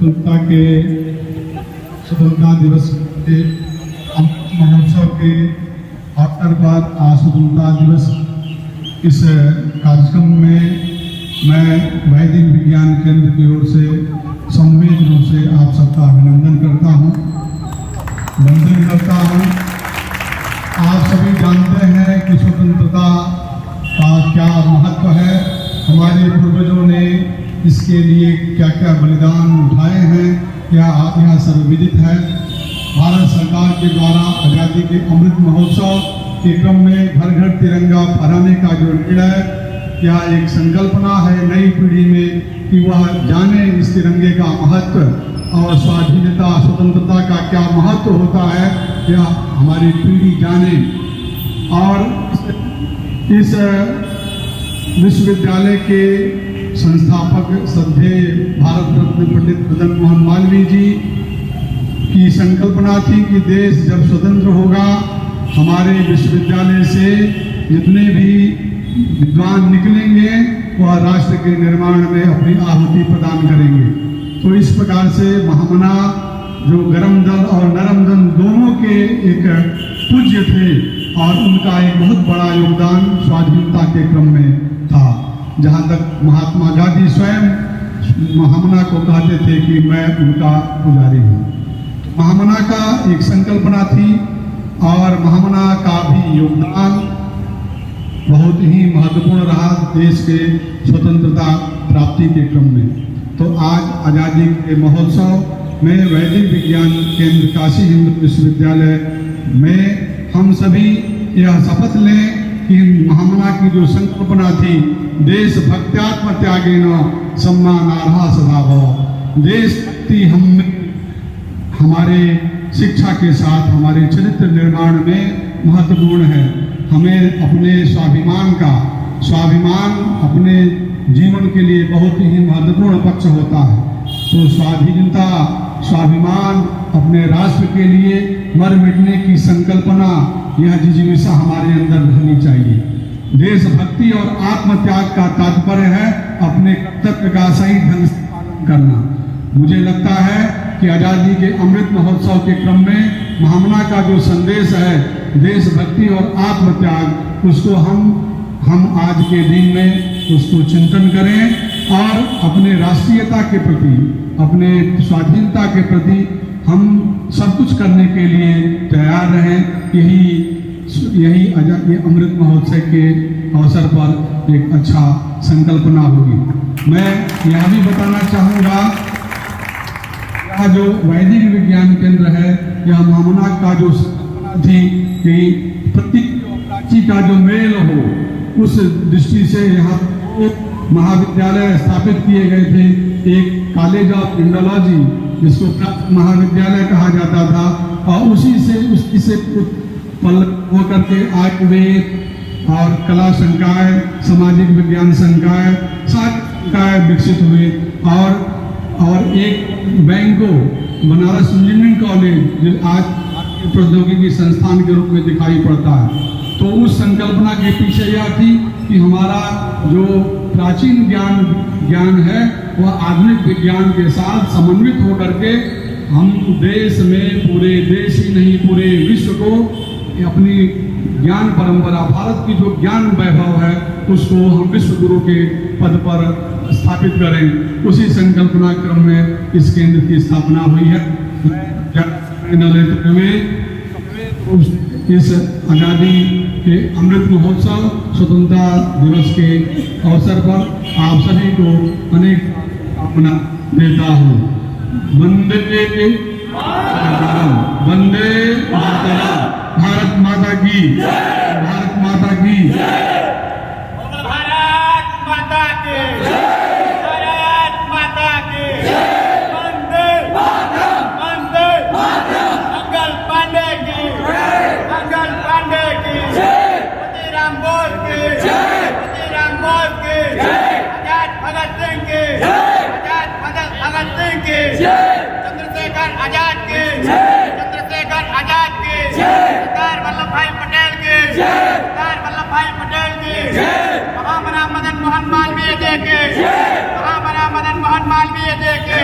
स्वतंत्रता दिवस के महोत्सव के अवसर पर आज स्वतंत्रता दिवस इस कार्यक्रम में मैं वैदिक विज्ञान केंद्र की ओर से संवेद रूप से आप सबका अभिनंदन करता हूं, वंदन करता हूं। आप सभी जानते हैं कि स्वतंत्रता का क्या महत्व है, हमारे पूर्वजों ने इसके लिए क्या क्या बलिदान उठाए हैं, क्या यह सर्वविदित है। भारत सरकार के द्वारा आज़ादी के अमृत महोत्सव के क्रम में घर घर तिरंगा फहराने का जो निर्णय, क्या एक संकल्पना है नई पीढ़ी में कि वह जाने इस तिरंगे का महत्व और स्वाधीनता स्वतंत्रता का क्या महत्व होता है, यह हमारी पीढ़ी जाने। और इस विश्वविद्यालय के संस्थापक श्रद्धेय भारत रत्न पंडित मदन मोहन मालवीय जी की संकल्पना थी कि देश जब स्वतंत्र होगा, हमारे विश्वविद्यालय से जितने भी विद्वान निकलेंगे वह राष्ट्र के निर्माण में अपनी आहुति प्रदान करेंगे। तो इस प्रकार से महामना जो गरम दल और नरम दल दोनों के एक पूज्य थे और उनका एक बहुत बड़ा योगदान स्वाधीनता के क्रम में था। जहाँ तक महात्मा गांधी स्वयं महामना को कहते थे कि मैं उनका पुजारी हूँ। महामना का एक संकल्पना थी और महामना का भी योगदान बहुत ही महत्वपूर्ण रहा देश के स्वतंत्रता प्राप्ति के क्रम में। तो आज आज़ादी के महोत्सव में वैदिक विज्ञान केंद्र काशी हिंदू विश्वविद्यालय में हम सभी यह शपथ लें कि महामना की जो संकल्पना थी, देश भक्त्यात्म त्यागेन सम्मानार्हा सदा भव, देशभक्ति हम हमारे शिक्षा के साथ हमारे चरित्र निर्माण में महत्वपूर्ण है। हमें अपने स्वाभिमान अपने जीवन के लिए बहुत ही महत्वपूर्ण पक्ष होता है। तो स्वाधीनता स्वाभिमान अपने राष्ट्र के लिए मर मिटने की संकल्पना, यह जिज्ञासा हमारे अंदर रहनी चाहिए। देशभक्ति और आत्मत्याग का तात्पर्य है अपने कर्तव्य का सही ढंग से पालन करना। मुझे लगता है कि आज़ादी के अमृत महोत्सव के क्रम में महामना का जो संदेश है देशभक्ति और आत्मत्याग, उसको हम आज के दिन में उसको चिंतन करें और अपने राष्ट्रीयता के प्रति, अपने स्वाधीनता के प्रति हम सब कुछ करने के लिए तैयार रहें। यही आज़ादी अमृत महोत्सव के अवसर पर एक अच्छा संकल्पना होगी। मैं यह भी बताना चाहूँगा, यह जो वैदिक विज्ञान केंद्र है, यह महामना का जो संकल्पना थी कि प्रतीक और प्राची का जो मेल हो, उस दृष्टि से यहाँ महाविद्यालय स्थापित किए गए थे। एक कॉलेज ऑफ इंडोलॉजी जिसको महाविद्यालय कहा जाता था, और उसी से होकर के आयुर्वेद और कला संकाय, सामाजिक विज्ञान संकाय, सारे संकाय विकसित हुए। और एक बैंको बनारस इंजीनियरिंग कॉलेज जो आज प्रौद्योगिकी संस्थान के रूप में दिखाई पड़ता है। तो उस संकल्पना के पीछे यह थी कि हमारा जो प्राचीन ज्ञान है वह आधुनिक विज्ञान के साथ समन्वित होकर के हम देश में, पूरे देश ही नहीं पूरे विश्व को अपनी ज्ञान परंपरा, भारत की जो ज्ञान वैभव है उसको हम विश्व गुरु के पद पर स्थापित करें। उसी संकल्पना क्रम में इस केंद्र की स्थापना हुई है। इस आज़ादी के अमृत महोत्सव स्वतंत्रता दिवस के अवसर पर आप सभी को अनेक कामना देता हूँ। वंदे मातरम, वंदे मातरम। भारत माता की, भारत माता की, भारत माता की, भारत माता की, वंदे मातरम, वंदे मातरम। मंगल पांडे की, मंगल पांडे की, मोतीराम बोस की, मोतीराम बोस की, आजाद भगत सिंह की, आजाद भगत सिंह की, चंद्रशेखर आजाद की, चंद्रशेखर आजाद की, सरदार वल्लभ भाई पटेल की, सरदार वल्लभ भाई पटेल की, महामना मदन मोहन मालवीय जी के, महामना मदन मोहन मालवीय जी के।